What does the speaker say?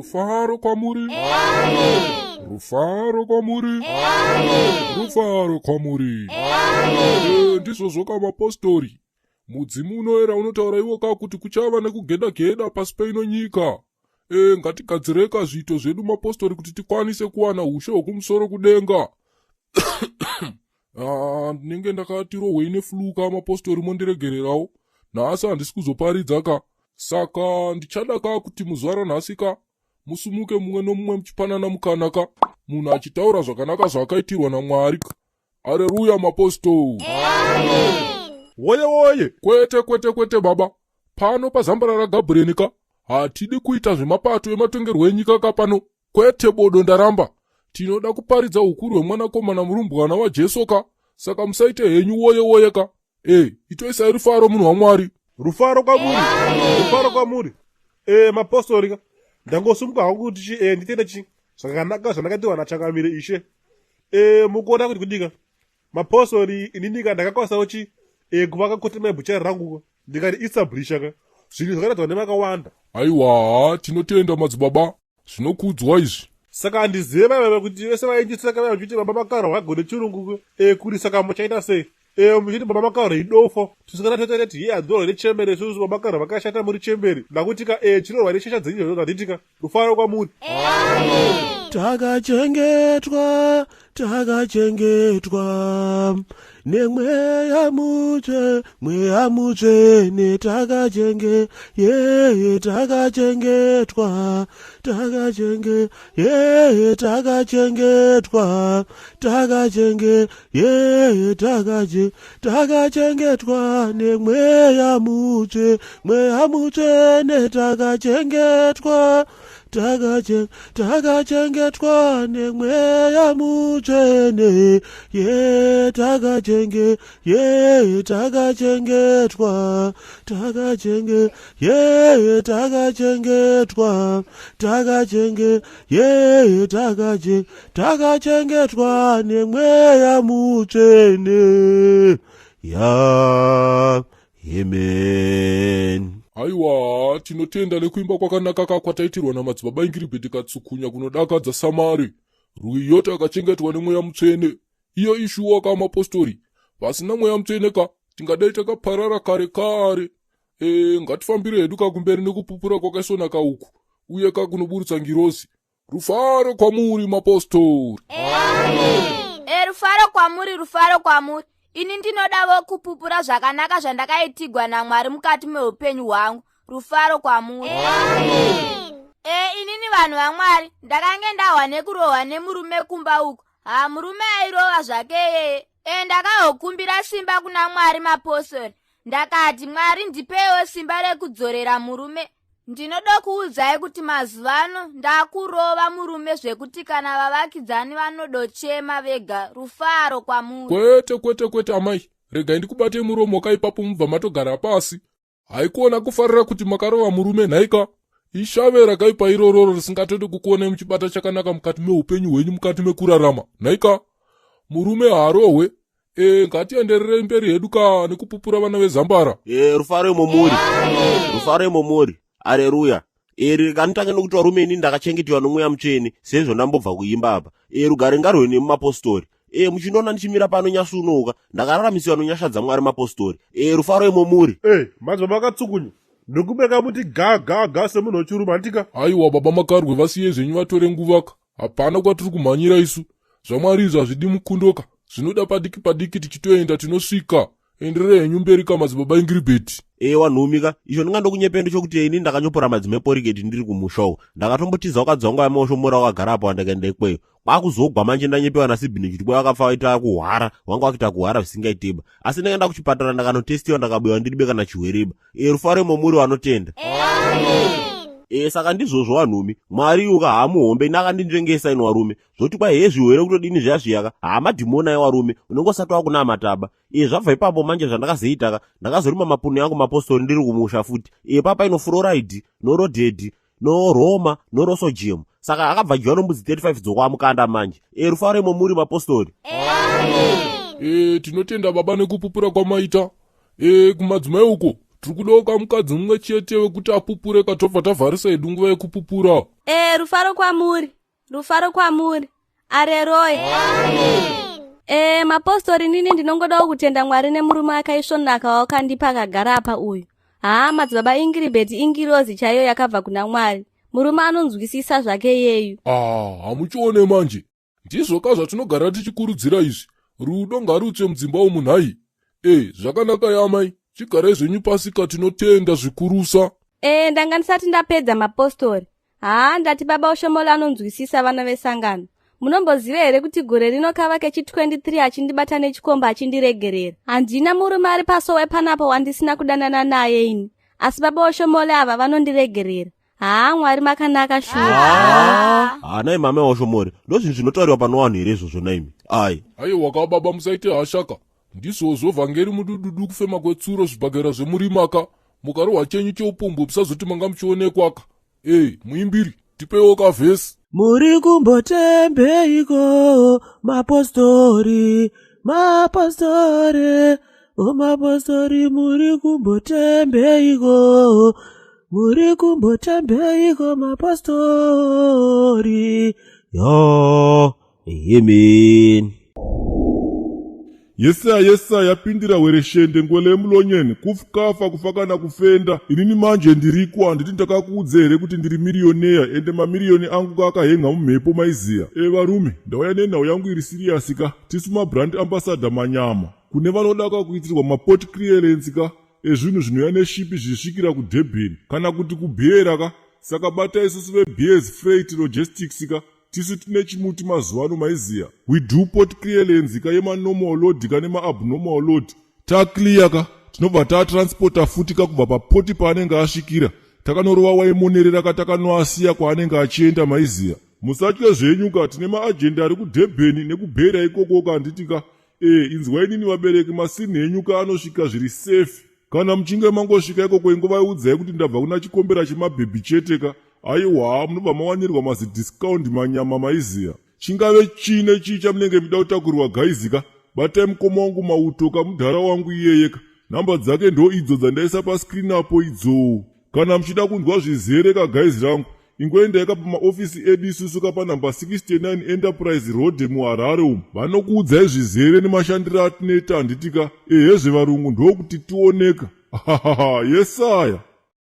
Rufaro kwamuri. Amen. Rufaro kwamuri. Amen. Rufaro kwamuri. Amen. Ndizvo zvoka Mapostori. Mudzimu unoera unotaura iwo kuti kuchava nekugeda-geda pasi peino nyika. Ngatigadzireka zviito zvedu Mapostori kuti tikwanise kuwana ushe hwekumusoro kudenga. Ndinenge ndakatirohwei nefuluka Mapostori mondiregererawo. Nhasi handisi kuzoparidza saka ndichada kuti muzuva ranhasi musumuke mumwe nomumwe muchipanana mukana munhu achitaura zvakanaka zvakaitirwa naMwari. Haleluya Mapostori. Woye Kwete baba. Pano pazambarara Gabriel hatidi kuita zvemapato ematongerwo enyika pano. Kwete bodo ndaramba. Tinoda kuparidza ukuru hwemwanakomana murumbwana waJesu saka musaite henyu woye itoisai rufaro munhu waMwari. Rufaro kwamuri. Mapostori ndangosumuka hangu kuti nditende zvakanaka zvandakatiwa naChangamire Ishe. Mukuona kuti kudika Mapostori inini ndakakwasawo kuvaka kotemai bhuchari rangu ndikati establisha zvinhu zvakatadzwa nemakawanda. Aiwa, tinotenda madzibaba, zvinokudzwa izvi. Saka handiziva kuti vese vainjisaka vachiiti baba makaro vagone chirungu kuri saka muchaita sei. Muchiti baba makaro idofo tisikana totaiti iye adzorwa nechembere isusu baba makaro vakashata muri chembere ndakutika chinorwa neshasha dzenyu zvatitika rufaro kwamuri. Takachengetwa nemweya mutsvene takachengetwa nemweya mutsvene takachengetwa nemweya mutsvene takachengetwa nemweya mutsvene. Amen. Aiwa, tinotenda nekuimba kwakanaka kwataitirwa namadzibaba Ingiribheti Katsukunya kunodakadza Samari. Rwiyo takachengetwa nemweya mutsvene. Iyo ishuwa Mapostori. Pasina mweya mutsvene tingadai takaparara kare. Ngatifambire hedu kumberi nekupupura kwakaisvonaka uku. Uye kunoburutsa ngirozi. Rufaro kwamuri Mapostori. Rufaro kwamuri. Ini ndinodawo kupupura zvakanaka zvandakaitirwa naMwari mukati meupenyu hwangu. Rufaro kwamuri. Inini vanhu vaMwari ndakange ndahwa nekurohwa nemurume kumba uku. Murume airohwa zvake ndakahokumbira simba kuna Mwari Mapostori. Ndakati Mwari ndipewo simba rekudzorera murume. Ndinoda kuudzai kuti mazuvano ndakurova murume zvekuti kana vavakidzani vanodochema vega. Rufaro kwamuri. Kwete amai, regai ndikubate muromo ipapo mubva matogara pasi. Haikuona kufarira kuti makarova murume nhaika. Ishavera kaipa iroro risingatodi kukuonai muchibata chakanaka mukati meupenyu hwenyu mukati mekurarama. Nhaika, murume harohwe. Ngatienderere mberi hedu nekupupura vana vezambara. Rufaro momuri. Haleluya. Kanitanga nokuti varume ini ndakachengetiwa nomweya mutsvene sezvo ndambobva kuimba apa. Rugare ngarwe nemuMapostori. Muchinoona ndichimira pano nyasi unoka ndakararamisirwa nonyasha dzaMwari Mapostori. Rufaro momuri. Madzibaba Katsukunya ndokubeka muti ga semunhu wechiruma ndika. Aiwa baba makarwe vasiye zvenyu vatore nguva hapana kwatiri kumhanyira isu. Zvamwari izvo hazvidi mukundoka. Zvinoda padiki tichitoenda tinosvika. Enderere henyu mberi madzibaba Ingiribheti. Wanhumika, izvo ndingandokunyependo chokuti ini ndakanyopora madzimeporigeti ndiri kumushawo. Ndakatombotiza wakadzonga yamoshomora wakagarapo wandakaenda ikweyo. Kwakuzogwa manje ndanyepewa naSibhineji kuti akafa aita kuhwara, wanga wakita kuhwara zvisingaiteba. Asi ndakaenda kuchipatara ndakanotestiwa ndakabhuyiwa ndiribe kana chihwereba. Rufaro momuri wanotenda. Saka ndizvozvo vanhumi, Mwari hamuhombe nakandinzvengesa ino varume. Zvoti kwai zviwere kutodini zvazviyaka, hamadhimoni aivarume, unongosati wakuna mataba. Zvabva ipapo manje zvandakazoita ndakazorima mapunu yangu Mapostori ndiri kumusha futi. Papa ino fluoride, norodhedhi, noroma, norosodium. Saka akabva dyiwa nombudzi 35 dzokwamukanda manje. Rufaro momuri Mapostori. Tinotenda baba nekupupura kwamaita. Kumadzimai uko tiri kudawo kamukadzi mumwe chete wekuti apupure katobva tavharisa hedu nguva yekupupura. Rufaro kwamuri. Areroye. Mapostori, nini ndinongodawo kutenda Mwari nemurume akaisvonaka wawakandipa akagara apa uyu. Madzibaba Ingiribheti Ingirozi chaiyo yakabva kuna Mwari. Murume anonzwisisa zvake yeyu. Hamuchione manje. Ndizvo zvatinogara tichikurudzira izvi. Rudo ngarutsve mudzimba womunhai. Zvakanaka yamai. Chigarai zvenyu pasika, tinotenda zvikurusa. Ndanga ndisati ndapedza Mapostori. Ndati baba Oshomola anonzwisisa vana vesangano. Munomboziva here kuti gore rino kavake chi23 achindibata nechikomba achindiregerera. Handina murume ari paSowe panapo wandisina kudanana naye ini. Asi baba Oshomola ava vanondiregerera. Mwari makanaka shuwa. Nai mama Oshomori, ndozvinhu zvinotauriwa pano vanhu here izvozvo naimi. Aiwa baba, musaite hashaka. Ndizvozvo vhangeri mudududu kufema kwetsuro zvibhagera zvemurimaka. Mukarohwa chenyu cheupumbu musazoti manga muchionekwaka. Muimbiri, tipewo kavhesi. Murikutembei Mapostori, o Mapostori, murikutembei Mapostori. Yo, amen. Yesa yapindira wereshende ngwele yemulonyeni kufukafa kufakana kufenda. Inini manje ndiriko, handiti ndakakuudza here kuti ndiri milioneya ende mamiliyoni angu kakahenga mumhepo maiziya. Varume, ndauya nenhau yangu iri siriyasi ka. Tisu mabrand ambassador manyama. Kune vanoda kuitirwa maport clearance ka. Zvinhu zvinouya neshipi zvisvikira kuDurban kana kuti kuBeera ka. Saka batai isusu veBS Freight Logistics ka. Tisu tine chimuti mazuva ano maiziya. We do port clearance ka yema-normal load ka nema-abnormal load. Clear ka, tinobva transporta futi ka kubva papoti paanenge asvikira. Takanorova waimonerera ka takanoasiya kwaanenge achienda maiziya. Musatye zvenyu ka, tine maagenda ari kuDurban nekuBeera ikoko ka handiti ka. Inzwai nini vabereki, masini enyu ka anosvika zviri safe. Kana muchinge mangosvika ikoko ingovaudzai kuti ndabva kuna chikombera chemabhebhi chete ka. Aiwa, munobva mawanirwa mazidiscount manyama maiziya. Chingave chine chii chamunenge muda kutakurirwa gaizika. Batai mukoma wangu mauto ka, mudhara wangu iyeyeka. Namba dzake ndo idzo dzandaisa paskrini apo idzo. Kana muchida kunzwa zvizere ka gaizi rangu, ingoendai ka pamaofisi edu isusu ka panamba 69 Enterprise Road muHarare umu. Vanokuudzai zvizere nemashandiro atinoita handiti ka. Hezve varungu ndokuti tioneka. Yesaya.